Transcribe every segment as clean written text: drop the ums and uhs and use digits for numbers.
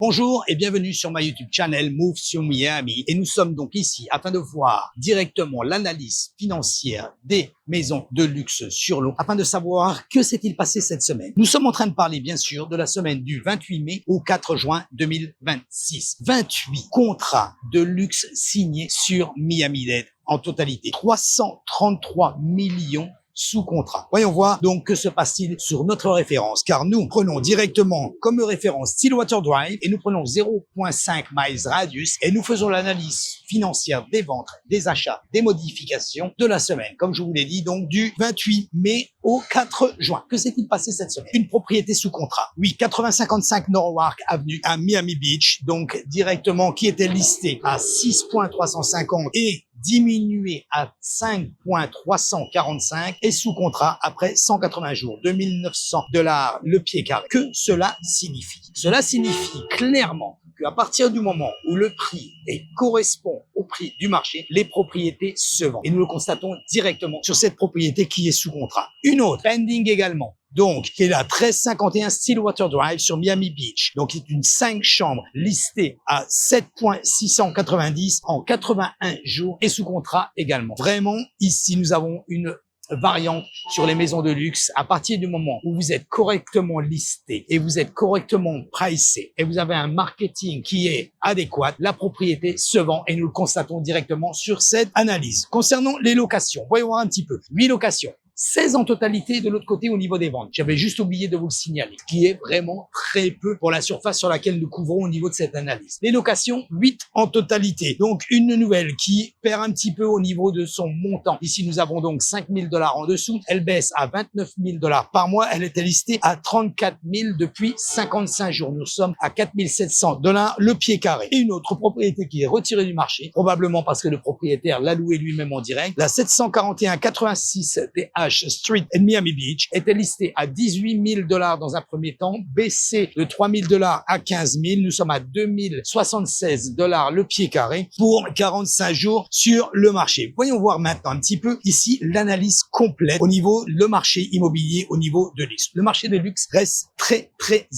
Bonjour et bienvenue sur ma YouTube channel Move sur Miami et nous sommes donc ici afin de voir directement l'analyse financière des maisons de luxe sur l'eau afin de savoir que s'est-il passé cette semaine. Nous sommes en train de parler bien sûr de la semaine du 28 mai au 4 juin 2026. 28 contrats de luxe signés sur Miami-Dade en totalité. 333 millions sous contrat. Voyons voir donc que se passe-t-il sur notre référence, car nous prenons directement comme référence Stillwater Drive et nous prenons 0,5 miles radius et nous faisons l'analyse financière des ventes, des achats, des modifications de la semaine. Comme je vous l'ai dit, donc du 28 mai au 4 juin. Que s'est-il passé cette semaine? Une propriété sous contrat. Oui, 8055 Norwalk Avenue à Miami Beach, donc directement qui était listée à 6,350 et diminué à 5,345 et sous contrat après 180 jours, 2900 $ le pied carré. Que cela signifie? Cela signifie clairement qu'à partir du moment où le prix correspond au prix du marché, les propriétés se vendent. Et nous le constatons directement sur cette propriété qui est sous contrat. Une autre, pending également. Donc, qui est la 1351 Stillwater Drive sur Miami Beach. Donc, c'est une 5 chambres listée à 7,690 en 81 jours et sous contrat également. Vraiment, ici, nous avons une variante sur les maisons de luxe. À partir du moment où vous êtes correctement listé et vous êtes correctement pricé et vous avez un marketing qui est adéquat, la propriété se vend et nous le constatons directement sur cette analyse. Concernant les locations, voyons voir un petit peu. 8 locations. 16 en totalité de l'autre côté au niveau des ventes. J'avais juste oublié de vous le signaler, ce qui est vraiment très peu pour la surface sur laquelle nous couvrons au niveau de cette analyse. Les locations, 8 en totalité. Donc, une nouvelle qui perd un petit peu au niveau de son montant. Ici, nous avons donc 5 000 $ en dessous. Elle baisse à 29 000 $ par mois. Elle était listée à 34 000 depuis 55 jours. Nous sommes à 4 700 $ le pied carré. Et une autre propriété qui est retirée du marché, probablement parce que le propriétaire l'a loué lui-même en direct. La 741 86 TH Street and Miami Beach était listé à 18 000 $ dans un premier temps, baissé de 3 000 $ à 15 000. Nous sommes à 2 076 $ le pied carré pour 45 jours sur le marché. Voyons voir maintenant un petit peu ici l'analyse complète au niveau le marché immobilier au niveau de luxe. Le marché de luxe reste très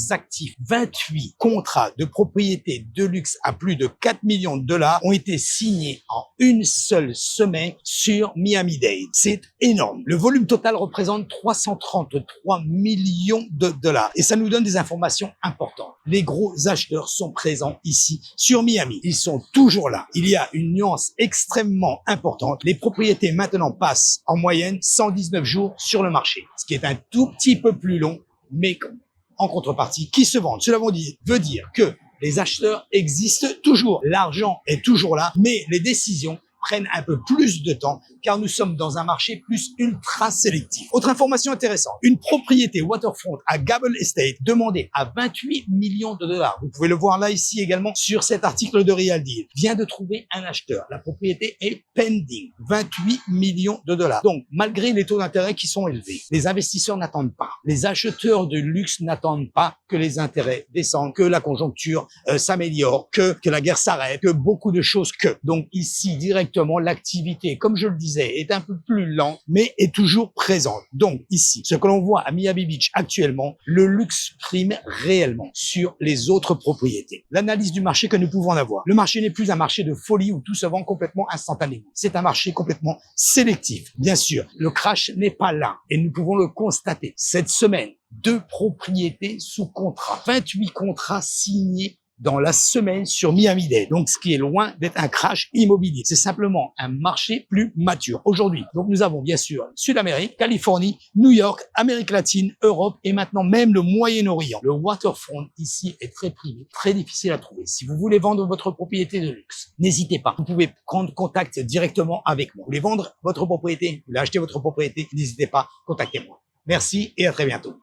actif. 28 contrats de propriété de luxe à plus de 4 millions de $ ont été signés en une seule semaine sur Miami-Dade. C'est énorme. Le volume total représente 333 millions de $. Et ça nous donne des informations importantes. Les gros acheteurs sont présents ici sur Miami. Ils sont toujours là. Il y a une nuance extrêmement importante. Les propriétés maintenant passent en moyenne 119 jours sur le marché, ce qui est un tout petit peu plus long, mais en contrepartie, qui se vendent. Cela veut dire que les acheteurs existent toujours. L'argent est toujours là, mais les décisions prennent un peu plus de temps car nous sommes dans un marché plus ultra sélectif. Autre information intéressante, une propriété waterfront à Gable Estate demandée à 28 millions de $. Vous pouvez le voir là ici également sur cet article de Real Deal. Vient de trouver un acheteur. La propriété est pending. 28 millions de $. Donc, malgré les taux d'intérêt qui sont élevés, les investisseurs n'attendent pas. Les acheteurs de luxe n'attendent pas que les intérêts descendent, que la conjoncture s'améliore, que la guerre s'arrête, que beaucoup de choses Donc, ici, directement, l'activité, comme je le disais, est un peu plus lente, mais est toujours présente. Donc, ici, ce que l'on voit à Miami Beach actuellement, le luxe prime réellement sur les autres propriétés. L'analyse du marché que nous pouvons en avoir. Le marché n'est plus un marché de folie où tout se vend complètement instantanément. C'est un marché complètement sélectif. Bien sûr, le crash n'est pas là et nous pouvons le constater. Cette semaine, 2 propriétés sous contrat, 28 contrats signés dans la semaine sur Miami-Dade. Donc, ce qui est loin d'être un crash immobilier. C'est simplement un marché plus mature aujourd'hui. Donc, nous avons bien sûr Sud-Amérique, Californie, New York, Amérique latine, Europe et maintenant même le Moyen-Orient. Le waterfront ici est très privé, très difficile à trouver. Si vous voulez vendre votre propriété de luxe, n'hésitez pas. Vous pouvez prendre contact directement avec moi. Vous voulez vendre votre propriété, vous voulez acheter votre propriété, n'hésitez pas, contactez-moi. Merci et à très bientôt.